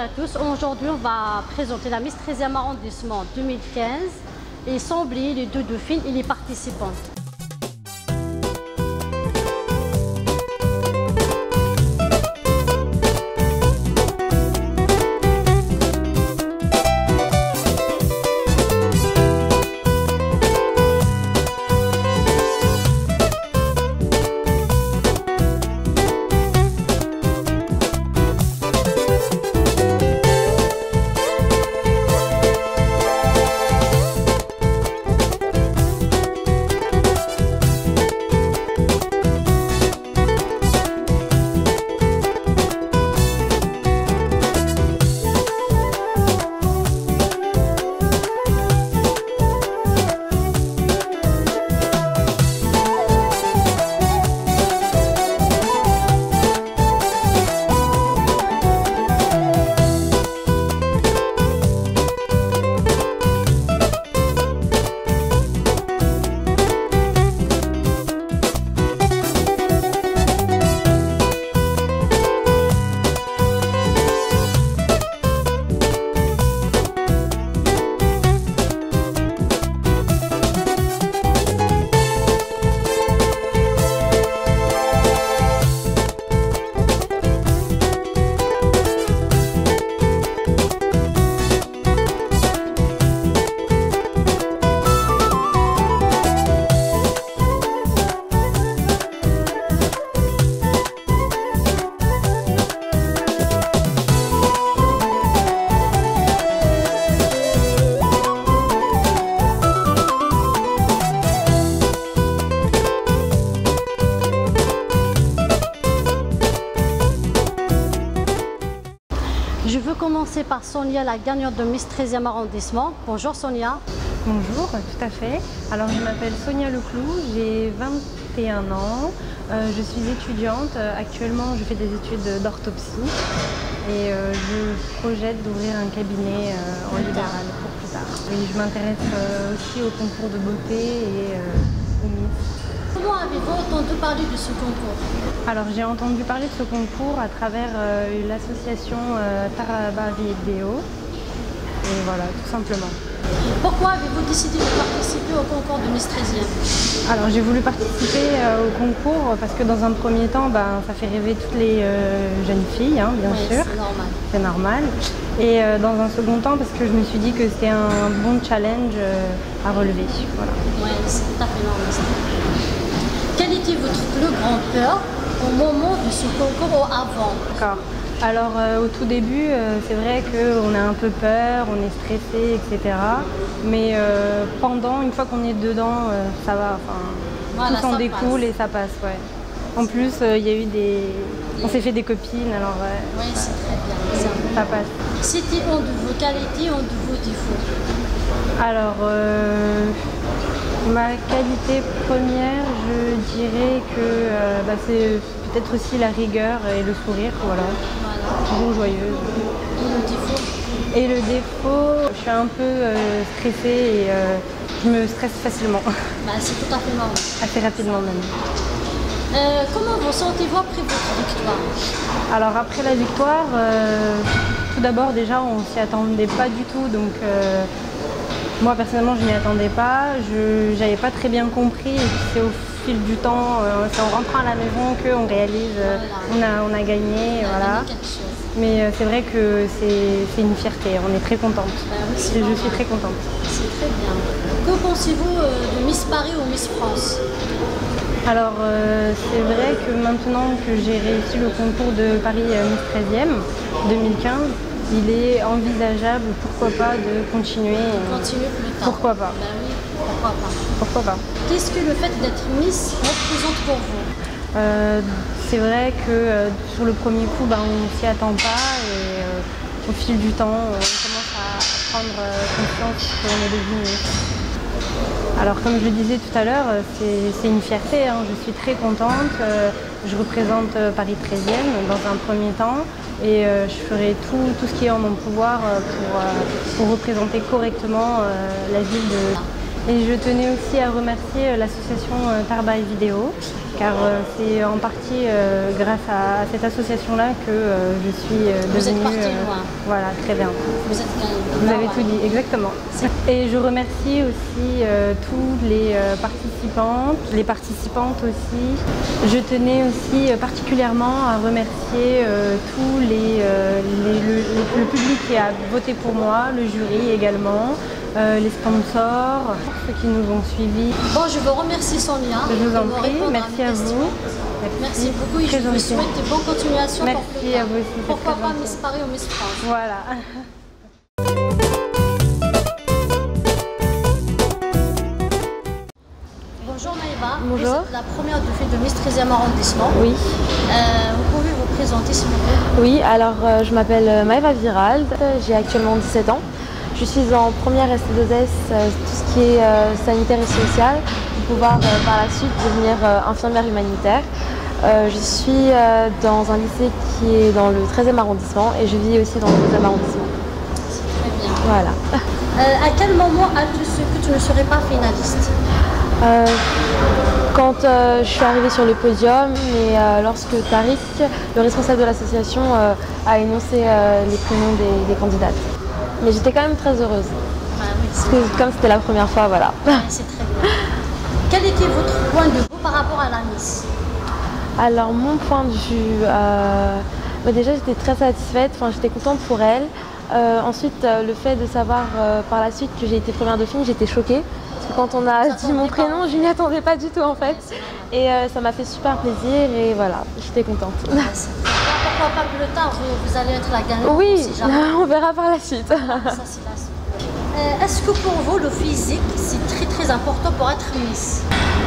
à tous. Aujourd'hui, on va présenter la Miss 13e arrondissement 2015 et sans oublier les deux dauphines et les participantes. Je veux commencer par Sonia, la gagnante de Miss 13e arrondissement. Bonjour Sonia. Bonjour, tout à fait. Alors je m'appelle Sonia Leclou, j'ai 21 ans. Je suis étudiante. Actuellement, je fais des études d'orthopsie et je projette d'ouvrir un cabinet en libéral pour plus tard. Et je m'intéresse aussi au concours de beauté et aux Miss. Comment avez-vous entendu parler de ce concours? Alors j'ai entendu parler de ce concours à travers l'association Taraba Vidéo. Et voilà, tout simplement. Pourquoi avez-vous décidé de participer au concours de Miss 13e? Alors j'ai voulu participer au concours parce que dans un premier temps, ça fait rêver toutes les jeunes filles, hein, bien sûr. C'est normal. C'est normal. Et dans un second temps parce que je me suis dit que c'était un bon challenge à relever. Voilà. Oui, c'est tout à fait normal. Quelle était votre plus grande peur au moment de ce concours ou avant? D'accord. Alors au tout début, c'est vrai qu'on a un peu peur, on est stressé, etc. Mais une fois qu'on est dedans, ça va. Voilà, tout s'en découle passe. Et ça passe. Ouais. En plus, il y a eu on s'est fait des copines, alors oui, c'est très bien. Ça passe. C'était un de vos qualités, un de vos défauts? Alors, ma qualité première, je dirais que c'est peut-être aussi la rigueur et le sourire, voilà. Toujours joyeuse. Et le défaut? Et le défaut, je suis un peu stressée et je me stresse facilement. C'est tout à fait normal. Assez rapidement même. Comment vous sentez-vous après votre victoire? Alors après la victoire, tout d'abord déjà on s'y attendait pas du tout, donc moi personnellement je m'y attendais pas, j'avais pas très bien compris et puis c'est au fil du temps, c'est en rentrant à la maison qu'on réalise, on a gagné, voilà. Mais c'est vrai que c'est une fierté, on est très contente. Oui, je suis très contente. C'est très bien. Que pensez-vous de Miss Paris ou Miss France? Alors c'est vrai que maintenant que j'ai réussi le concours de Paris Miss 13e 2015, il est envisageable, pourquoi pas, de continuer. Continuer plus tard. Pourquoi pas? Oui, pourquoi pas. Pourquoi pas. Qu'est-ce que le fait d'être Miss représente pour vous? C'est vrai que sur le premier coup, on s'y attend pas et au fil du temps, on commence à prendre conscience qu'on est devenu. Alors comme je le disais tout à l'heure, c'est une fierté, hein. Je suis très contente. Je représente Paris 13e dans un premier temps et je ferai tout ce qui est en mon pouvoir pour représenter correctement la ville de... Et je tenais aussi à remercier l'association Tarbaï Vidéo, car c'est en partie grâce à cette association-là que je suis devenue... Vous êtes partie loin. Voilà, très bien. Vous avez tout dit, exactement. Et je remercie aussi tous les participantes, les participantes aussi. Je tenais aussi particulièrement à remercier tous le public qui a voté pour moi, le jury également. Les sponsors, ceux qui nous ont suivis. Bon, je vous remercie Sonia. Je vous en prie, merci à vous. Merci beaucoup et je vous souhaite de bonne continuation. Merci à vous aussi. Pourquoi pas Miss Paris ou Miss France. Voilà. Bonjour Maïva. Bonjour. Vous êtes la première du fait de Miss 13e arrondissement. Oui. Vous pouvez vous présenter s'il vous plaît? Oui, alors je m'appelle Maïva Virald, j'ai actuellement 17 ans. Je suis en première ST2S, tout ce qui est sanitaire et social, pour pouvoir par la suite devenir infirmière humanitaire. Je suis dans un lycée qui est dans le 13e arrondissement et je vis aussi dans le 12e arrondissement. C'est très bien. Voilà. À quel moment as-tu su que tu ne serais pas finaliste? Quand je suis arrivée sur le podium et lorsque Tariq, le responsable de l'association, a énoncé les prénoms des candidates. Mais j'étais quand même très heureuse. Ah, oui, Parce que comme c'était la première fois, voilà. Ouais, c'est très bien. Quel était votre point de vue par rapport à la Miss? Alors mon point de vue, déjà j'étais très satisfaite, j'étais contente pour elle. Ensuite le fait de savoir par la suite que j'ai été première dauphine, j'étais choquée. Parce que quand on a dit mon prénom, je n'y attendais pas du tout en fait. Et ça m'a fait super plaisir et voilà, j'étais contente. Pourquoi pas plus tard, vous allez être la gagnante? Oui, on verra par la suite. Ça, c'est la suite. Est-ce que pour vous, le physique, c'est très très important pour être Miss?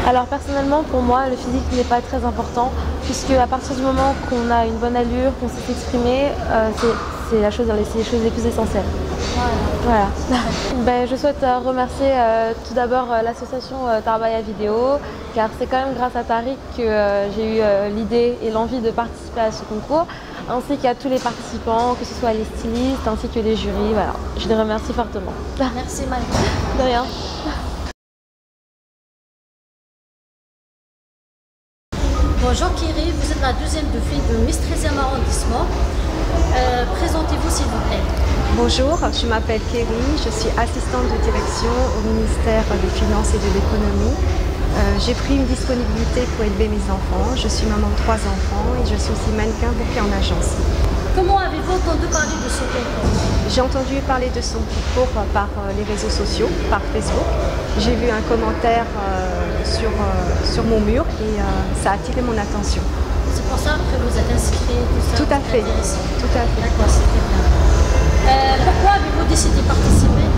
Alors personnellement, pour moi, le physique n'est pas très important, puisque à partir du moment qu'on a une bonne allure, qu'on sait s'exprimer, c'est les choses les plus essentielles. Voilà. Je souhaite remercier tout d'abord l'association Tarbaï Vidéo, car c'est quand même grâce à Tariq que j'ai eu l'idée et l'envie de participer à ce concours, ainsi qu'à tous les participants, que ce soit les stylistes ainsi que les jurys. Voilà. Je les remercie fortement. Merci Maïva. De rien. Bonjour Kiri, vous êtes la deuxième de fille de Miss 13e arrondissement. Présentez-vous s'il vous plaît. Bonjour, je m'appelle Kéry, je suis assistante de direction au ministère des Finances et de l'Économie. J'ai pris une disponibilité pour élever mes enfants. Je suis maman de 3 enfants et je suis aussi mannequin bouquet en agence. Comment avez-vous entendu parler de ce concours? J'ai entendu parler de son concours par les réseaux sociaux, par Facebook. J'ai vu un commentaire sur mon mur et ça a attiré mon attention. C'est pour ça que vous êtes inscrit, tout à fait. Tout à fait. D'accord, c'est très bien. Pourquoi avez-vous décidé de participer?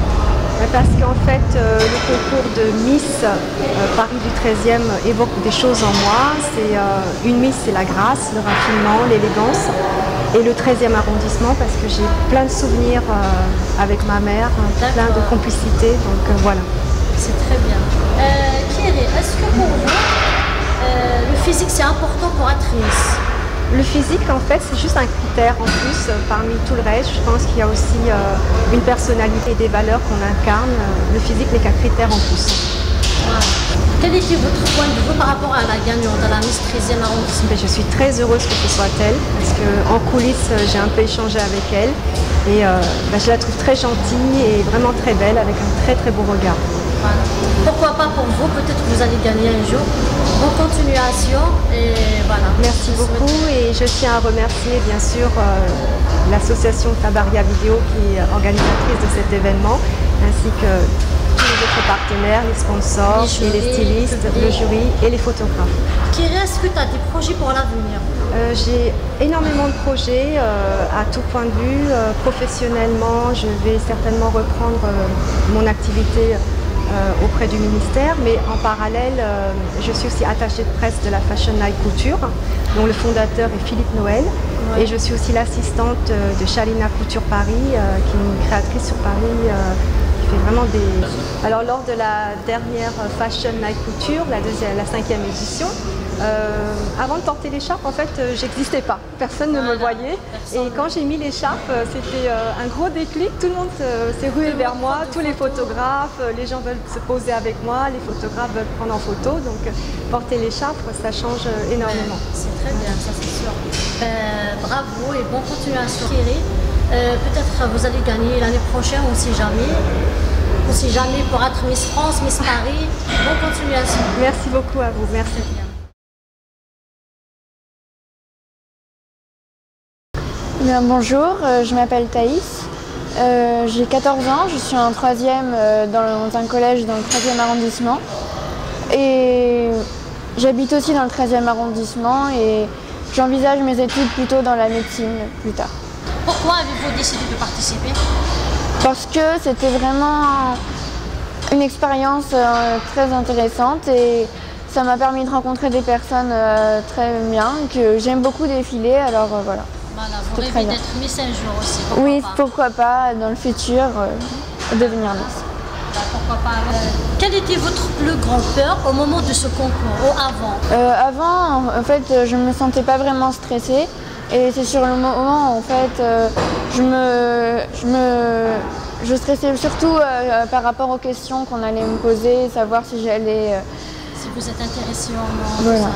Parce qu'en fait, le concours de Miss Paris du 13e évoque des choses en moi. Une Miss, c'est la grâce, le raffinement, l'élégance. Et le 13e arrondissement, parce que j'ai plein de souvenirs avec ma mère, plein de complicité. Donc voilà. C'est très bien. Kiri, est-ce que pour vous, le physique, c'est important pour être Miss? Le physique, en fait, c'est juste un critère en plus parmi tout le reste. Je pense qu'il y a aussi une personnalité et des valeurs qu'on incarne. Le physique n'est qu'un critère en plus. Voilà. Quel était votre point de vue par rapport à la gagnante, à la Miss 13e arrondissement? Je suis très heureuse que ce soit elle, parce qu'en coulisses, j'ai un peu échangé avec elle. Et je la trouve très gentille et vraiment très belle, avec un très très beau regard. Voilà. Pourquoi pas pour vous, peut-être que vous allez gagner un jour. Bonne continuation et voilà. Merci beaucoup et je tiens à remercier bien sûr l'association Tabaria Vidéo qui est organisatrice de cet événement, ainsi que tous les autres partenaires, les sponsors, les stylistes, le jury et les photographes. Kiri, est-ce que tu as des projets pour l'avenir? J'ai énormément de projets à tout point de vue. Professionnellement, je vais certainement reprendre mon activité auprès du ministère, mais en parallèle, je suis aussi attachée de presse de la Fashion Night Couture, dont le fondateur est Philippe Noël. Ouais. Et je suis aussi l'assistante de Shalina Couture Paris, qui est une créatrice sur Paris, qui fait vraiment des... Alors lors de la dernière Fashion Night Couture, la 5e édition, avant de porter l'écharpe, en fait, j'existais pas. Personne ne me voyait. Et quand j'ai mis l'écharpe, c'était un gros déclic. Tout le monde s'est rué vers moi, tous les photographes, les gens veulent se poser avec moi, les photographes veulent prendre en photo. Donc porter l'écharpe, ça change énormément. C'est très bien, ça c'est sûr. Bravo et bonne continuation. Thierry, peut-être vous allez gagner l'année prochaine, on ne sait jamais. On ne sait jamais pour être Miss France, Miss Paris. Bonne continuation. Merci beaucoup à vous. Merci. Bien, bonjour, je m'appelle Thaïs, j'ai 14 ans, je suis en 3e dans un collège dans le 3e arrondissement et j'habite aussi dans le 13e arrondissement et j'envisage mes études plutôt dans la médecine plus tard. Pourquoi avez-vous décidé de participer? Parce que c'était vraiment une expérience très intéressante et ça m'a permis de rencontrer des personnes très bien, que j'aime beaucoup défiler, alors voilà. Voilà, vous rêvez d'être Miss un jour aussi, oui, pourquoi pas, dans le futur, devenir Miss. Pourquoi pas. Quelle était votre plus grande peur au moment de ce concours, ou avant? Avant, en fait, je ne me sentais pas vraiment stressée. Et c'est sur le moment, en fait, je stressais surtout par rapport aux questions qu'on allait me poser, savoir si j'allais... Si vous êtes intéressé ou non, voilà. Ça.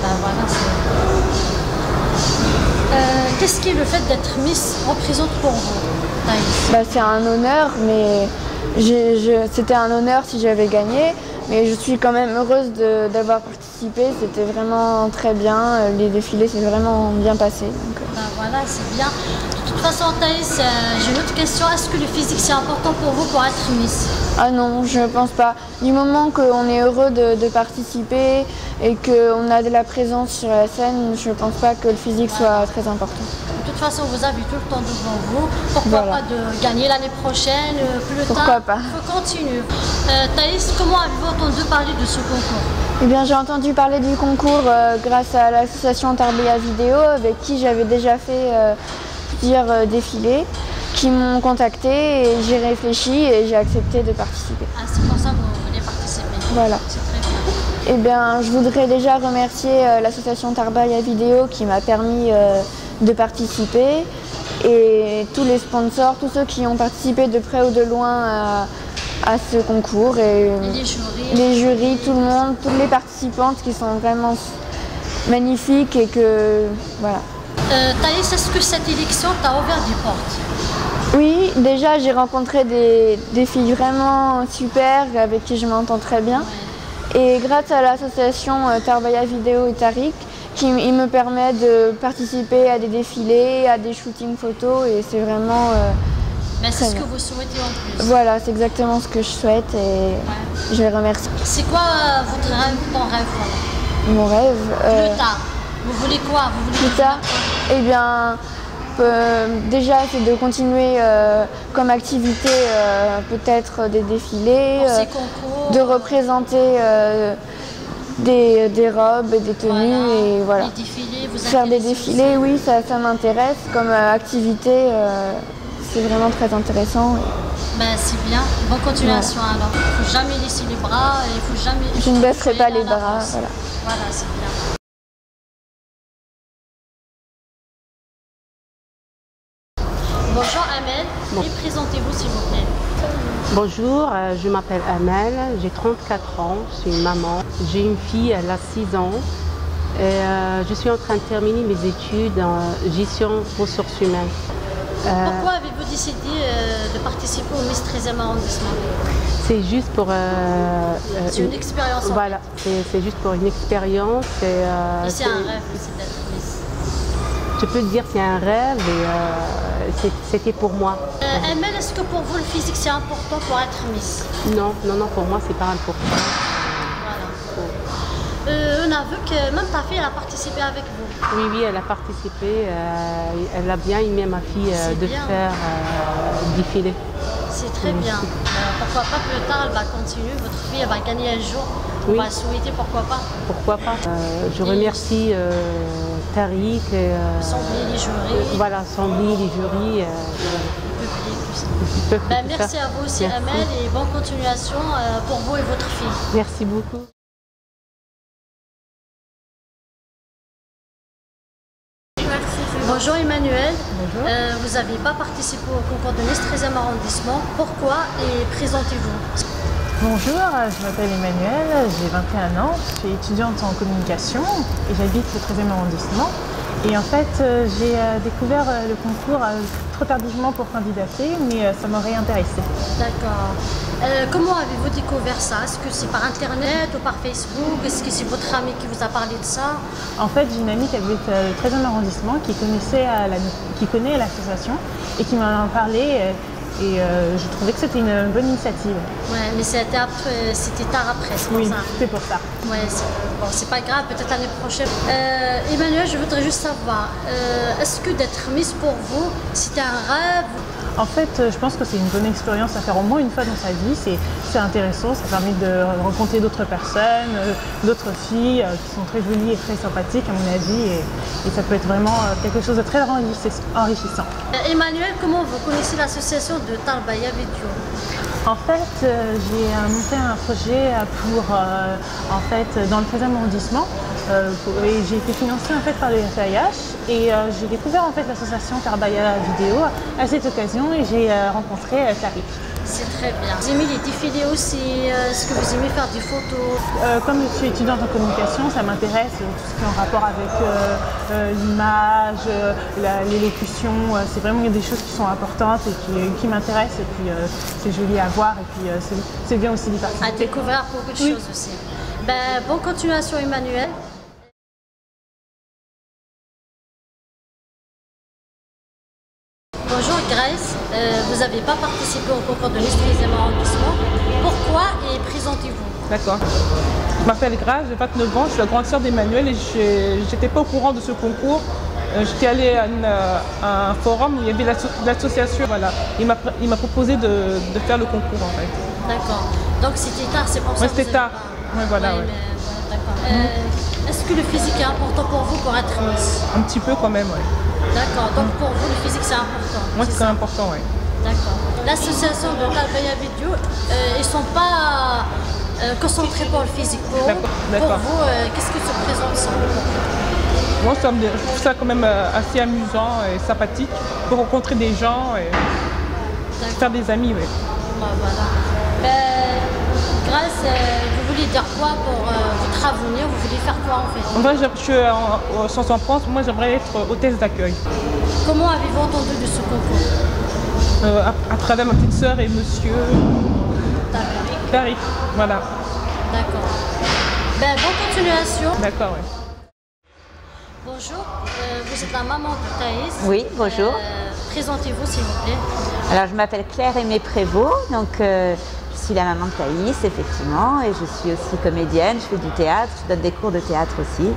Ben voilà, qu'est-ce qui est le fait d'être Miss représente pour vous, Thaïs? C'est un honneur, mais c'était un honneur si j'avais gagné. Mais je suis quand même heureuse d'avoir participé, c'était vraiment très bien, les défilés s'est vraiment bien passé. Donc, ben voilà, c'est bien. De toute façon, Thaïs, j'ai une autre question, est-ce que le physique c'est important pour vous pour être Miss? Ah non, je ne pense pas. Du moment qu'on est heureux de participer et qu'on a de la présence sur la scène, je ne pense pas que le physique soit très important. De toute façon, vous avez tout le temps devant vous. Pourquoi pas de gagner l'année prochaine, plus Pourquoi tard? pas. Il faut continuer. Thaïs, comment avez-vous entendu parler de ce concours? Eh bien, j'ai entendu parler du concours grâce à l'association Tarbaya Vidéo, avec qui j'avais déjà fait plusieurs défilés, qui m'ont contacté et j'ai réfléchi et j'ai accepté de participer. Ah, c'est pour ça que vous voulez participer? Voilà. C'est très bien. Eh bien, je voudrais déjà remercier l'association Tarbaya Vidéo qui m'a permis de participer et tous les sponsors, tous ceux qui ont participé de près ou de loin à ce concours et les jurys, tout le monde, toutes les participantes qui sont vraiment magnifiques et que voilà. Thaïs, est-ce que cette élection t'a ouvert des portes? Oui, déjà j'ai rencontré des filles vraiment super avec qui je m'entends très bien. Ouais. Et grâce à l'association Tarbaya Vidéo et Tariq, il me permet de participer à des défilés, à des shootings photos et c'est vraiment mais c'est ce que vous souhaitez en plus. Voilà, c'est exactement ce que je souhaite et je les remercie. C'est quoi votre rêve, ton rêve? Mon rêve plus tard, vous voulez quoi? Plus tard, eh bien, déjà c'est de continuer comme activité peut-être des défilés, concours, de représenter des robes et des tenues et voilà. Les défilés, vous faire des défilés, oui, ça m'intéresse comme activité, c'est vraiment très intéressant. Ben, c'est bien, bonne continuation alors. Il ne faut jamais laisser les bras, il faut jamais... Je ne baisserai pas les bras, voilà. Voilà, c'est bien. Bonjour Amel, présentez-vous s'il vous plaît. Bonjour, je m'appelle Amel, j'ai 34 ans, je suis une maman. J'ai une fille, elle a 6 ans. Et, je suis en train de terminer mes études en gestion ressources humaines. Pourquoi avez-vous décidé de participer au Miss 13e arrondissement? C'est juste pour... c'est une expérience. Voilà, c'est juste pour une expérience. Et c'est un rêve aussi d'être Miss. Je peux te dire c'est un rêve et c'était pour moi. Amel, est-ce que pour vous le physique c'est important pour être Miss? Non, pour moi c'est pas important. On a vu que même ta fille elle a participé avec vous. Oui, elle a participé. Elle a bien aimé ma fille de faire défiler. C'est très bien. Pourquoi pas plus tard elle va continuer, votre fille elle va gagner un jour. On va souhaiter, pourquoi pas. Pourquoi pas. Je remercie Tariq. Assembler les jurys. Voilà, assembler les jurys. Le public. Merci à vous aussi, Amel, et bonne continuation pour vous et votre fille. Merci beaucoup. Bonjour Emmanuel. Bonjour. Vous n'avez pas participé au concours de Miss 13e arrondissement. Pourquoi et présentez-vous? Bonjour, je m'appelle Emmanuel, j'ai 21 ans, je suis étudiante en communication et j'habite le 13e arrondissement. Et en fait, j'ai découvert le concours trop tardivement pour candidater, mais ça m'aurait intéressée. D'accord. Comment avez-vous découvert ça? Est-ce que c'est par Internet ou par Facebook? Est-ce que c'est votre ami qui vous a parlé de ça? En fait, j'ai une amie qui habite le 13e arrondissement qui connaît l'association et qui m'en a parlé. Et je trouvais que c'était une bonne initiative. Ouais, mais c'était tard après, c'est pour oui, ça. c'est pour ça. Ouais, c'est pas grave, peut-être l'année prochaine. Emmanuel, je voudrais juste savoir, est-ce que d'être Miss pour vous, c'était un rêve? En fait, je pense que c'est une bonne expérience à faire au moins une fois dans sa vie. C'est intéressant, ça permet de rencontrer d'autres personnes, d'autres filles qui sont très jolies et très sympathiques à mon avis. Et ça peut être vraiment quelque chose de très enrichissant. Emmanuel, comment vous connaissez l'association de Tarbaya Video? En fait, j'ai monté un projet dans le 13e arrondissement et j'ai été financée en fait par le FIH et j'ai découvert en fait l'association Tarbaya Vidéo à cette occasion et j'ai rencontré Tariq. C'est très bien. Vous aimez les défilés aussi? Est-ce que vous aimez faire des photos? Comme je suis étudiante en communication, ça m'intéresse tout ce qui est en rapport avec l'image, l'élocution. C'est vraiment des choses qui sont importantes et qui m'intéressent. Et puis c'est joli à voir et puis c'est bien aussi d'y participer. À découvrir beaucoup de choses aussi. Bonne continuation Emmanuel. Bonjour Grace, vous n'avez pas participé au concours de Miss 13e arrondissement. Pourquoi et présentez-vous? D'accord. Je m'appelle Grace, j'ai 29 ans, je suis la grande sœur d'Emmanuel et j'étais pas au courant de ce concours. J'étais allée à un forum où il y avait l'association, voilà. Il m'a proposé de faire le concours en fait. D'accord. Donc c'était tard, c'est pour ça Oui, que c'était tard. Oui, voilà. Ouais, d'accord. Est-ce que le physique est important pour vous pour être Miss? Un petit peu quand même, oui. D'accord, donc pour vous le physique c'est important? Moi c'est très important, oui. D'accord. L'association de Tarbaya Video, ils ne sont pas concentrés pour le physique. Pour vous, qu'est-ce que ça représente ça? Moi je trouve ça quand même assez amusant et sympathique pour rencontrer des gens et faire des amis, oui. Voilà. Grace, vous voulez dire quoi pour votre avenir? Vous voulez faire quoi en fait? En vrai, je suis en Sciences en France, moi j'aimerais être hôtesse d'accueil. Comment avez-vous entendu de ce concours? À travers ma petite sœur et monsieur Tariq. Voilà. D'accord. Bonne continuation. D'accord, oui. Bonjour, vous êtes la maman de Thaïs. Oui, bonjour. Présentez-vous s'il vous plaît. Alors je m'appelle Claire Aimée Prévost, donc je suis la maman de Thaïs effectivement et je suis aussi comédienne, je fais du théâtre, je donne des cours de théâtre aussi.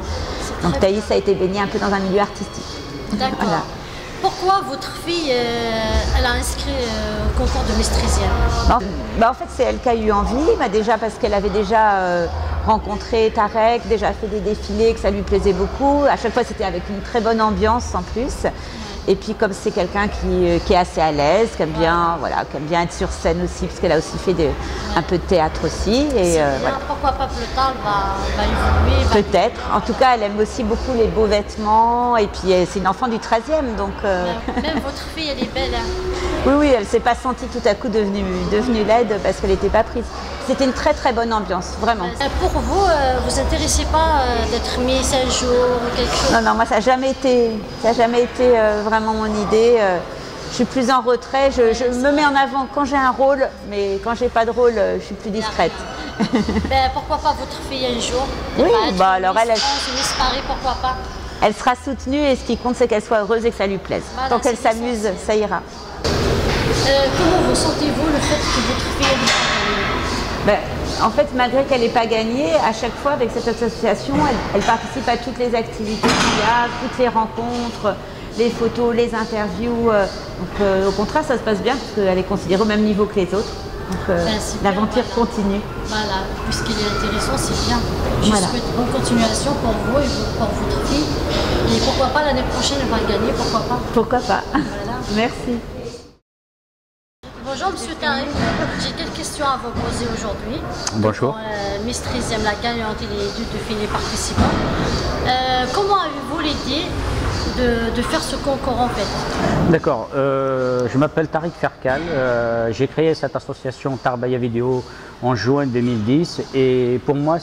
Donc Thaïs a été baignée un peu dans un milieu artistique. D'accord. Voilà. Pourquoi votre fille, elle a inscrit au concours de Miss 13e? En fait, c'est elle qui a eu envie, déjà parce qu'elle avait déjà rencontré Tarek, déjà fait des défilés, que ça lui plaisait beaucoup. À chaque fois, c'était avec une très bonne ambiance en plus. Et puis comme c'est quelqu'un qui est assez à l'aise, qui aime bien, qui aime bien être sur scène aussi, parce qu'elle a aussi fait un peu de théâtre aussi. Et, voilà. Pourquoi pas plus tard, elle va évoluer? Peut-être. En tout cas, elle aime aussi beaucoup les beaux vêtements. Et puis c'est une enfant du 13e. Donc, Même votre fille, elle est belle. Hein? Oui, elle ne s'est pas sentie tout à coup devenue laide parce qu'elle n'était pas prise. C'était une très très bonne ambiance, vraiment. Pour vous, vous intéressez pas d'être Miss un jour ou quelque chose? Non, moi ça n'a jamais été vraiment mon idée. Je suis plus en retrait, je me mets en avant quand j'ai un rôle, mais quand j'ai pas de rôle, je suis plus discrète. Pourquoi pas votre fille un jour? Oui, alors Miss France, Miss Paris, pourquoi pas? Elle sera soutenue et ce qui compte c'est qu'elle soit heureuse et que ça lui plaise. Voilà, tant qu'elle s'amuse, ça ira. Comment ressentez-vous le fait que votre fille ait en fait, malgré qu'elle n'ait pas gagné, à chaque fois avec cette association, elle participe à toutes les activités qu'il y a, toutes les rencontres, les photos, les interviews. Donc au contraire, ça se passe bien parce qu'elle est considérée au même niveau que les autres. Donc l'aventure continue. Voilà, puisqu'il est intéressant, c'est bien. Je souhaite bonne continuation pour vous et pour votre fille. Et pourquoi pas l'année prochaine, elle va gagner, pourquoi pas? Pourquoi pas. Voilà. Merci. Bonjour Monsieur Tariq, j'ai quelques questions à vous poser aujourd'hui. Bonjour. Miss 13e, la gagnante et les deux défilés participants. Comment avez-vous l'idée de faire ce concours en fait? D'accord, je m'appelle Tariq Ferkal, j'ai créé cette association Tarbaya Vidéo en juin 2010 et pour moi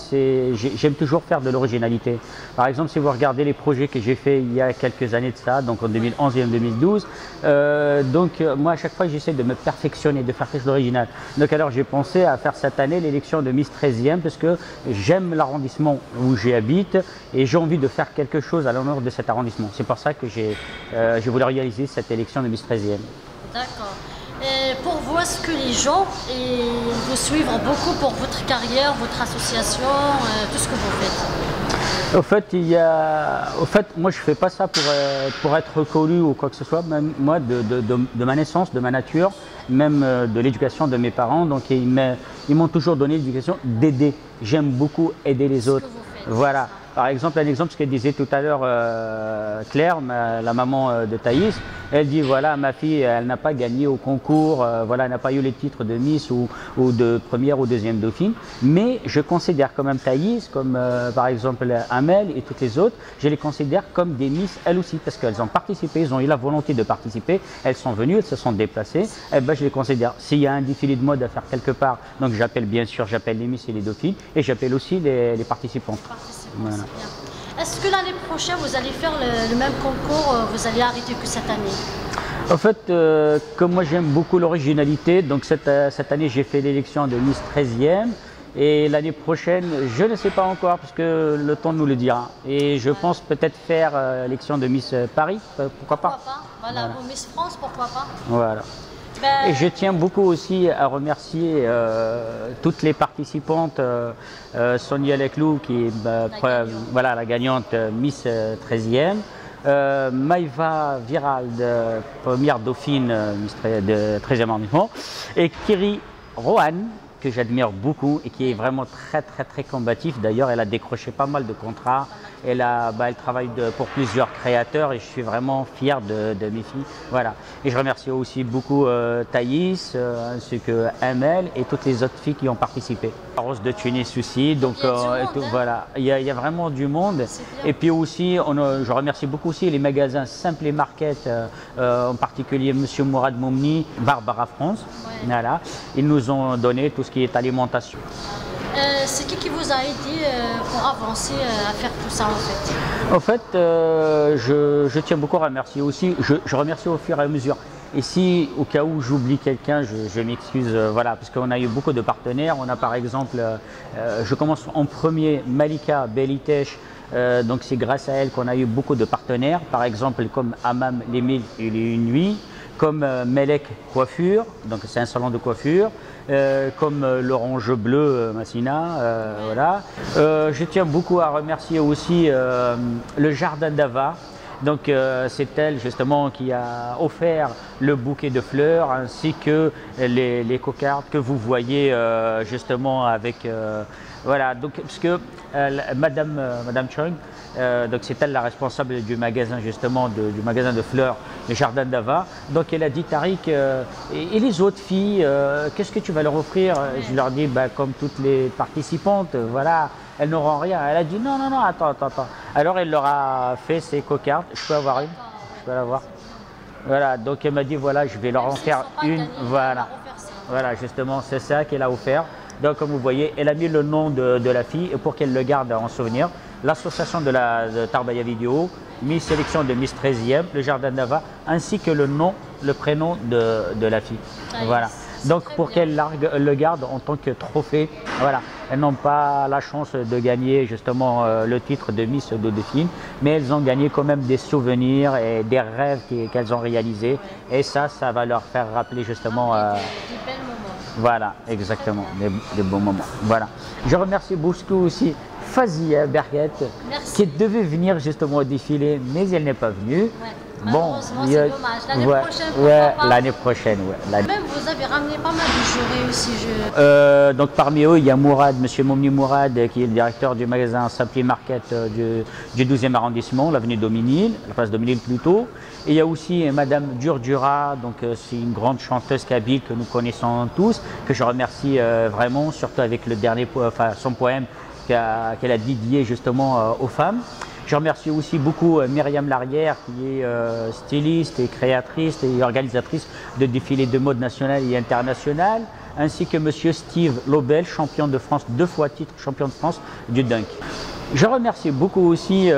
j'aime toujours faire de l'originalité. Par exemple, si vous regardez les projets que j'ai fait il y a quelques années de ça, donc en 2011 et en 2012, moi à chaque fois j'essaie de me perfectionner, de faire quelque chose d'original. Donc alors j'ai pensé à faire cette année l'élection de Miss 13e parce que j'aime l'arrondissement où j'habite et j'ai envie de faire quelque chose à l'honneur de cet arrondissement. C'est pour ça que j'ai voulu réaliser cette élection de Miss 13e. D'accord. Pour vous, est-ce que les gens vous suivent beaucoup pour votre carrière, votre association, tout ce que vous faites? Au fait, moi je ne fais pas ça pour être reconnu ou quoi que ce soit. Même moi, de ma naissance, de ma nature, même de l'éducation de mes parents, donc ils m'ont toujours donné l'éducation d'aider. J'aime beaucoup aider les autres. Voilà. Par exemple, un exemple, ce qu'elle disait tout à l'heure, Claire, la maman de Thaïs, elle dit voilà, ma fille, elle n'a pas gagné au concours, voilà, elle n'a pas eu les titres de Miss ou de première ou deuxième dauphine, mais je considère quand même Thaïs, comme par exemple Amel et toutes les autres, je les considère comme des Miss elles aussi, parce qu'elles ont participé, elles ont eu la volonté de participer, elles sont venues, elles se sont déplacées, et ben je les considère. S'il y a un défilé de mode à faire quelque part, donc j'appelle bien sûr, j'appelle les Miss et les dauphines, et j'appelle aussi les participantes. Voilà. Est-ce que l'année prochaine, vous allez faire le même concours, vous allez arrêter que cette année? En fait, comme moi j'aime beaucoup l'originalité, donc cette année j'ai fait l'élection de Miss 13e et l'année prochaine, je ne sais pas encore parce que le temps nous le dira. Et je pense peut-être faire l'élection de Miss Paris, pourquoi pas? Voilà, ou Miss France, pourquoi pas? Voilà. Et je tiens beaucoup aussi à remercier toutes les participantes, Sonia Leclou qui est voilà, la gagnante Miss 13e, Maïva Virald, première dauphine de 13e arrondissement, et Kiri Rohan, que j'admire beaucoup et qui est vraiment très combatif. D'ailleurs, elle a décroché pas mal de contrats. Elle travaille pour plusieurs créateurs et je suis vraiment fier de mes filles. Voilà. Et je remercie aussi beaucoup Thaïs, ainsi que Amel et toutes les autres filles qui ont participé. Rose de Tunis aussi. Donc voilà, il y a vraiment du monde. Et puis aussi, je remercie beaucoup aussi les magasins Simple et Market, en particulier Monsieur Mourad Moumni, Barbara France. Voilà. Ils nous ont donné tout ce qui est alimentation. C'est qui vous a aidé pour avancer à faire tout ça en fait? En fait, je tiens beaucoup à remercier aussi, je remercie au fur et à mesure. Et si au cas où j'oublie quelqu'un, je m'excuse, voilà, parce qu'on a eu beaucoup de partenaires. On a par exemple, je commence en premier, Malika Belitesh. Donc c'est grâce à elle qu'on a eu beaucoup de partenaires, par exemple comme Amam les Mille et les Une Nuit, comme Melek Coiffure, donc c'est un salon de coiffure, comme l'Orange Bleu Massina, voilà. Je tiens beaucoup à remercier aussi le Jardin d'Ava. Donc c'est elle justement qui a offert le bouquet de fleurs ainsi que les cocardes que vous voyez justement avec voilà, donc puisque Madame Chung, donc c'est elle la responsable du magasin justement du magasin de fleurs, le Jardin d'Ava. Donc elle a dit Tariq, et les autres filles, qu'est-ce que tu vas leur offrir? Je leur dis comme toutes les participantes, voilà, elles n'auront rien. Elle a dit non, attends. Alors elle leur a fait ses cocardes. Je peux avoir une? Je peux l'avoir? Voilà, donc elle m'a dit voilà, je vais leur en faire une. Voilà, justement, c'est ça qu'elle a offert. Donc comme vous voyez, elle a mis le nom de la fille et pour qu'elle le garde en souvenir. L'association de Tarbaya Vidéo, Miss Sélection de Miss 13e, le Jardin d'Ava, ainsi que le nom, le prénom de la fille. Voilà. Donc pour qu'elle le garde en tant que trophée, voilà. Elles n'ont pas la chance de gagner justement le titre de Miss de Dauphine, mais elles ont gagné quand même des souvenirs et des rêves qu'elles ont réalisés. Et ça va leur faire rappeler justement... des belles moments. Voilà, exactement, des bons moments. Voilà. Je remercie beaucoup aussi Fazia Berget, qui devait venir justement au défilé, mais elle n'est pas venue. Malheureusement, c'est dommage. L'année prochaine, pourquoi pas. L'année prochaine, ouais. Même vous avez ramené pas mal de jurés aussi. Donc parmi eux, il y a Mourad, monsieur Momni Mourad, qui est le directeur du magasin Sapli Market du 12e arrondissement, l'avenue Dominil, la place Dominil plutôt. Et il y a aussi madame Durdura, donc c'est une grande chanteuse kabyle que nous connaissons tous, que je remercie vraiment, surtout avec le dernier, son poème qu'elle a dédié justement aux femmes. Je remercie aussi beaucoup Myriam Larrière, qui est styliste et créatrice et organisatrice de défilés de mode national et international, ainsi que monsieur Steve Lobel, champion de France, 2 fois titre champion de France du dunk. Je remercie beaucoup aussi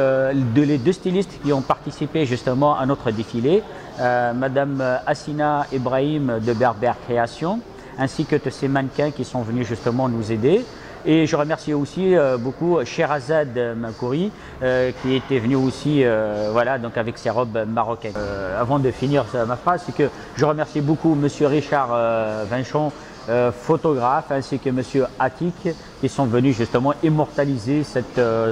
les 2 stylistes qui ont participé justement à notre défilé, madame Assina Ibrahim de Berber Création, ainsi que tous ces mannequins qui sont venus justement nous aider. Et je remercie aussi beaucoup Sherazade Makouri qui était venu aussi voilà, donc avec ses robes marocaines. Avant de finir ma phrase, c'est que je remercie beaucoup monsieur Richard Vinchon, photographe, ainsi que monsieur Atik qui sont venus justement immortaliser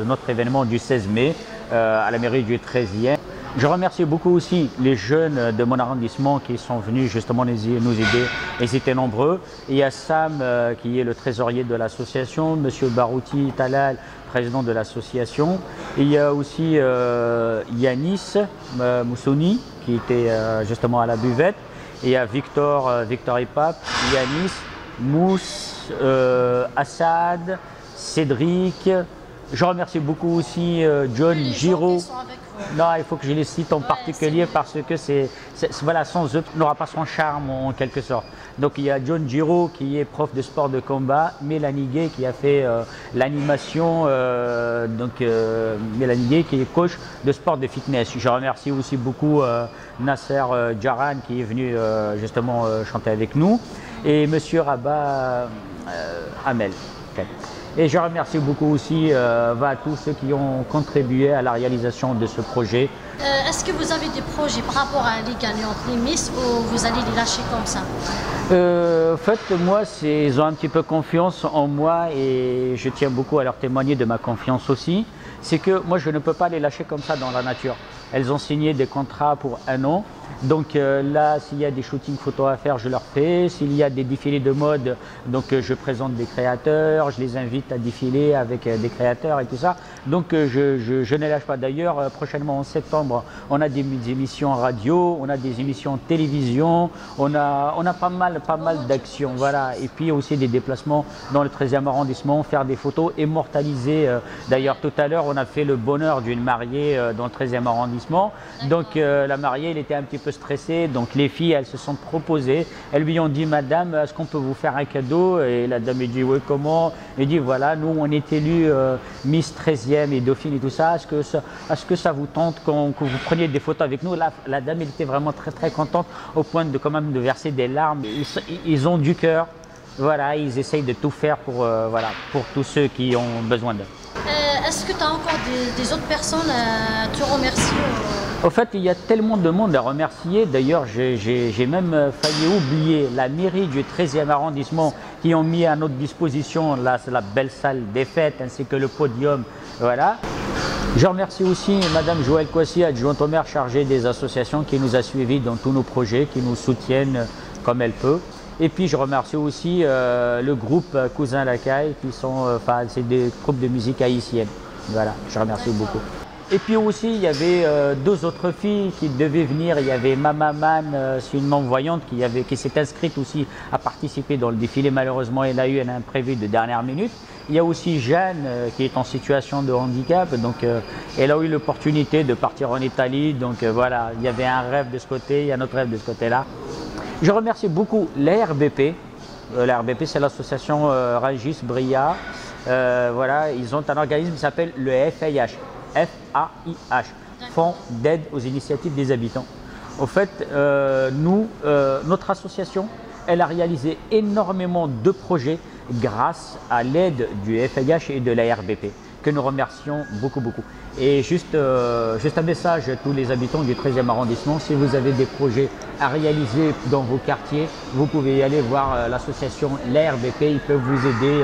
notre événement du 16 mai à la mairie du 13e. Je remercie beaucoup aussi les jeunes de mon arrondissement qui sont venus justement nous aider. Ils étaient nombreux. Et il y a Sam qui est le trésorier de l'association, monsieur Barouti Talal, président de l'association. Et il y a aussi Yanis Moussouni qui était justement à la buvette. Et il y a Victor Ipap, Yanis, Mousse, Assad, Cédric. Je remercie beaucoup aussi John Giraud. Non, il faut que je les cite en particulier parce que voilà, sans eux, on n'aura pas son charme en quelque sorte. Donc il y a John Giraud qui est prof de sport de combat, Mélanie Gay qui a fait l'animation, Mélanie Gay qui est coach de sport de fitness. Je remercie aussi beaucoup Nasser Djaran qui est venu justement chanter avec nous et monsieur Rabat Amel. Et je remercie beaucoup aussi tous ceux qui ont contribué à la réalisation de ce projet. Est-ce que vous avez des projets par rapport à les gagnantes, les Miss, ou vous allez les lâcher comme ça? En fait, moi, ils ont un petit peu confiance en moi et je tiens beaucoup à leur témoigner de ma confiance aussi. C'est que moi, je ne peux pas les lâcher comme ça dans la nature. Elles ont signé des contrats pour 1 an. Donc là, s'il y a des shootings photos à faire, je leur fais. S'il y a des défilés de mode, donc je présente des créateurs, je les invite à défiler avec des créateurs et tout ça. Donc je ne les lâche pas. D'ailleurs, prochainement en septembre, on a des émissions radio, on a des émissions télévision, on a pas mal d'actions. Voilà. Et puis aussi des déplacements dans le 13e arrondissement, faire des photos, immortaliser. D'ailleurs, tout à l'heure, on a fait le bonheur d'une mariée dans le 13e arrondissement. Donc la mariée, elle était un petit peu stressée, donc les filles, elles se sont proposées, elles lui ont dit: madame, est-ce qu'on peut vous faire un cadeau? Et la dame, elle dit: oui, comment? Elle dit: voilà, nous on est élus Miss 13e et Dauphine et tout ça, est-ce que ça vous tente que vous preniez des photos avec nous? La dame, elle était vraiment très très contente au point de quand même de verser des larmes. Ils ont du cœur, voilà, ils essayent de tout faire pour tous ceux qui ont besoin d'eux. Est-ce que tu as encore des autres personnes à te remercier? En fait, il y a tellement de monde à remercier. D'ailleurs, j'ai même failli oublier la mairie du 13e arrondissement qui ont mis à notre disposition la belle salle des fêtes ainsi que le podium. Voilà. Je remercie aussi Madame Joëlle Kouassi, adjointe au maire chargée des associations, qui nous a suivis dans tous nos projets, qui nous soutiennent comme elle peut. Et puis je remercie aussi le groupe Cousin Lacaille, qui sont, c'est des groupes de musique haïtienne. Voilà, je remercie beaucoup. Et puis aussi, il y avait 2 autres filles qui devaient venir. Il y avait Mama Man, c'est une non-voyante qui s'est inscrite aussi à participer dans le défilé. Malheureusement, elle a eu un imprévu de dernière minute. Il y a aussi Jeanne qui est en situation de handicap. Donc, elle a eu l'opportunité de partir en Italie. Donc voilà, il y avait un rêve de ce côté, il y a un autre rêve de ce côté-là. Je remercie beaucoup l'ARBP. L'ARBP, c'est l'association Régis Bria. Voilà, ils ont un organisme qui s'appelle le FAIH. FAIH, Fonds d'aide aux initiatives des habitants. Au fait, notre association, elle a réalisé énormément de projets grâce à l'aide du FAIH et de l'ARBP, que nous remercions beaucoup. Et juste un message à tous les habitants du 13e arrondissement: si vous avez des projets à réaliser dans vos quartiers, vous pouvez y aller voir l'association l'ARBP, ils peuvent vous aider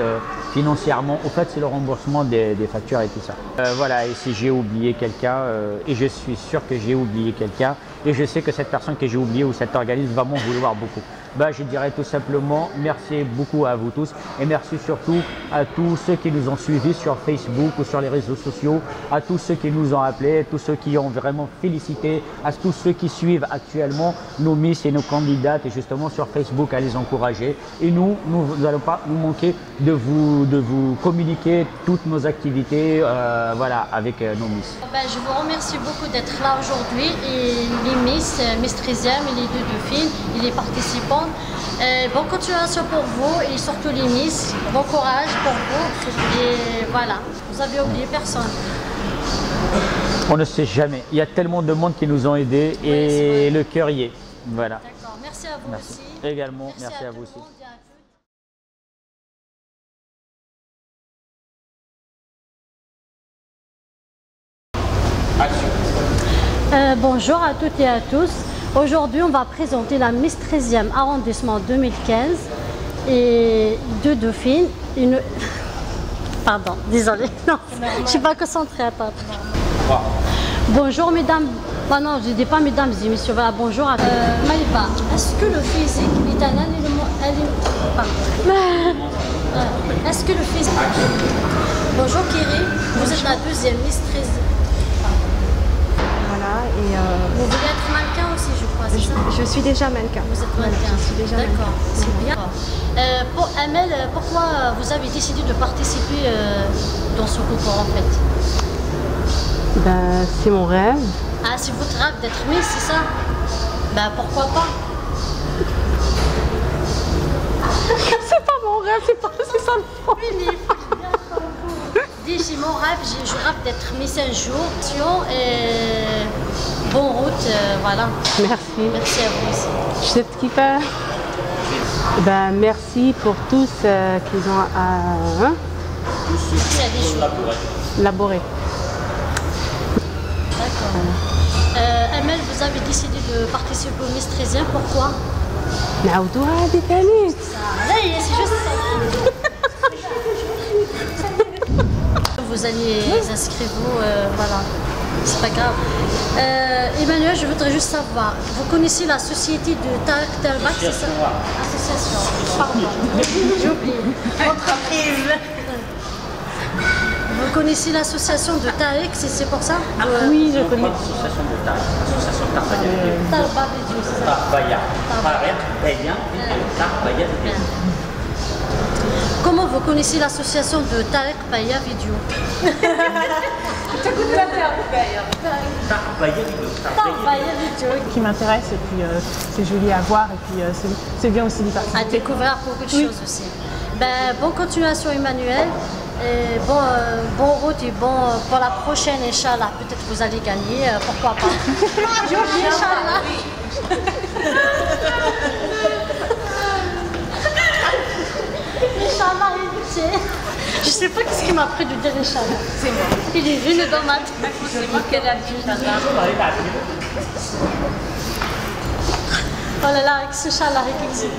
financièrement. Au fait, c'est le remboursement des factures et tout ça. Voilà, et si j'ai oublié quelqu'un, et je suis sûr que j'ai oublié quelqu'un, et je sais que cette personne que j'ai oubliée ou cet organisme va m'en vouloir beaucoup. Ben, je dirais tout simplement merci beaucoup à vous tous et merci surtout à tous ceux qui nous ont suivis sur Facebook ou sur les réseaux sociaux, à tous ceux qui nous ont appelés, tous ceux qui ont vraiment félicité, à tous ceux qui suivent actuellement nos Miss et nos candidates et justement sur Facebook à les encourager. Et nous n'allons pas nous manquer de vous communiquer toutes nos activités voilà, avec nos Miss. Ben, je vous remercie beaucoup d'être là aujourd'hui et les Miss 13e et les 2 dauphines et les participants. Bonne continuation pour vous et surtout les Miss. Bon courage pour vous et voilà, vous avez oublié personne. On ne sait jamais. Il y a tellement de monde qui nous ont aidés et le cœur y est. Voilà. D'accord, merci à vous Merci. aussi. Également, merci à vous aussi. Bonjour à toutes et à tous. Aujourd'hui, on va présenter la Miss 13e arrondissement 2015 et 2 dauphines. Pardon, désolée. Non, je ne suis pas concentrée. Attends. Bonjour mesdames. Ah non, je ne dis pas mesdames et messieurs. Voilà, bonjour à Maïba. Est-ce que le physique est un élément. Est-ce que le physique. Bonjour Kiri, vous êtes la 2e Miss 13e. Voilà, et Vous voulez être mannequin aussi, je crois, c'est ça? je suis déjà mannequin. Vous êtes mannequin. Je suis déjà D'accord, mannequin. c'est bien. Pour Amel, pourquoi vous avez décidé de participer dans ce concours en fait? Ben, c'est mon rêve. Ah, c'est votre rêve d'être Miss, c'est ça? Ben pourquoi pas? C'est pas mon rêve, c'est ça le fond. Oui, mais il faut bien comme vous. Dis, j'ai mon rêve, je rêve d'être Miss un jour. Et bonne route, voilà. Merci. Merci à vous aussi. Je sais ce qu'il fait. Ben, merci pour tous qu'ils ont Merci à des jours. élaboré. D'accord. Amel, vous avez décidé de participer au Miss 13e, pourquoi? نعاودوها هذه ثاني. C'est juste ça. Vous allez inscrire vous, voilà. C'est pas grave. Emmanuel, je voudrais juste savoir, vous connaissez la société de Tarek Talbak, c'est ça? Association. Pardon. J'ai oublié. Entreprise. Vous connaissez l'association de Tarek, c'est pour ça? Oui, je connais. L'association de Tarek, l'association Tarbaya. Talbak Vidéo, c'est ça? Tarbaya. Tarbaya. Comment vous connaissez l'association de Tarek Paya Vidéo? Tarbaya Vidéo. Qui m'intéresse et puis c'est joli à voir et puis c'est bien aussi d'y À participer. découvrir beaucoup de choses aussi. Ben, bonne continuation Emmanuel. Et bon route et bon pour la prochaine, Inch'Allah. Peut-être vous allez gagner, pourquoi pas. J'ai oublié Inch'Allah. Inch'Allah, je sais pas qu'est-ce qui m'a pris de dire Inch'Allah. C'est moi. Il est venu dans ma tête. C'est moi qui ai dit Inch'Allah. Oh là là, avec ce Inch'Allah, avec l'exil.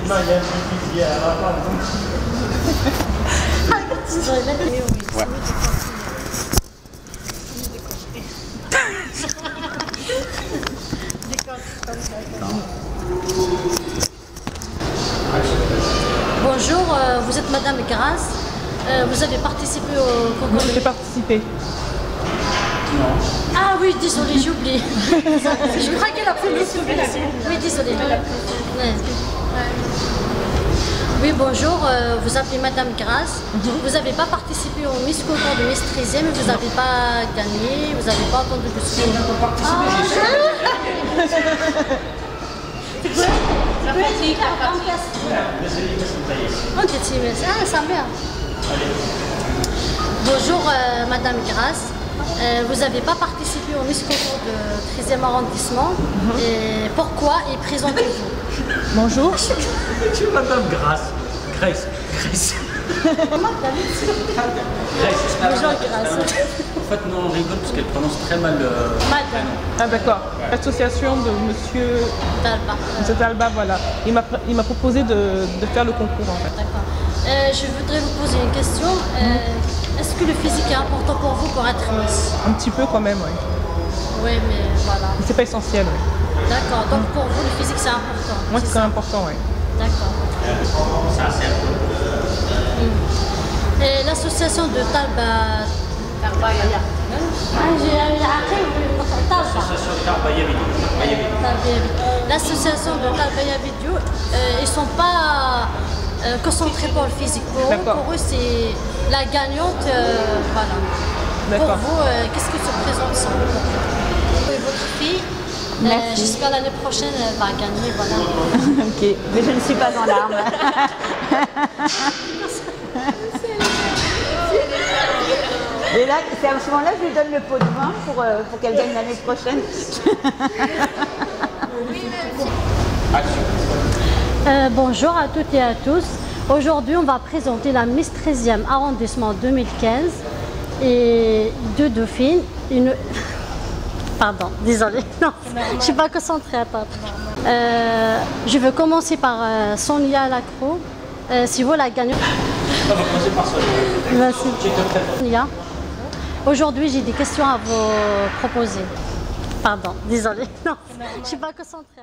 Bonjour, vous êtes Madame Grasse. Vous avez participé au concours. J'ai participé. Ah oui, désolé, j'ai oublié. Je crois qu'elle a fait le souvenir. Oui, désolé. Ouais. Oui, bonjour, vous appelez Madame Grasse. Vous n'avez pas participé au Miss Concours de Miss 13e, mais vous n'avez pas gagné, vous n'avez pas entendu le discours. Ah, sa mère. Bonjour, Madame Grasse. Vous n'avez pas participé au Miss Concours de 13e arrondissement. Et pourquoi et présentez-vous. Bonjour. Je suis Madame Grasse. Grace. Bonjour, Grasse. En fait, nous on rigole parce qu'elle prononce très mal Madame. Ah d'accord. L'association de Monsieur Talba, voilà. Il m'a proposé de faire le concours en fait. D'accord. Je voudrais vous poser une question. Est-ce que le physique est important pour vous pour être Miss? Un petit peu quand même, oui. Oui, mais voilà. C'est pas essentiel, oui. D'accord, donc pour vous, le physique, c'est important. Moi, c'est important, oui. D'accord. Ça, c'est un peu. Et l'association de Talba... L'association de Talbaya Video, ils ne sont pas concentrés pour le physique. Pour eux, c'est la gagnante. Voilà. Pour vous, qu'est-ce que se présente ça? Votre fille, j'espère l'année prochaine, elle va gagner. Voilà. Ok, mais je ne suis pas en larmes. Et là, c'est à ce moment-là que je lui donne le pot de vin pour qu'elle gagne l'année prochaine. Bonjour à toutes et à tous. Aujourd'hui, on va présenter la Miss 13e arrondissement 2015 et deux dauphines. Pardon, désolée, non, je ne suis pas concentrée, attends. Je vais commencer par Sonia Lacroix. Si vous la gagnez. On va commencer par Sonia. Merci. Sonia. Aujourd'hui, j'ai des questions à vous proposer. Pardon, désolée. Non, je ne suis pas concentrée.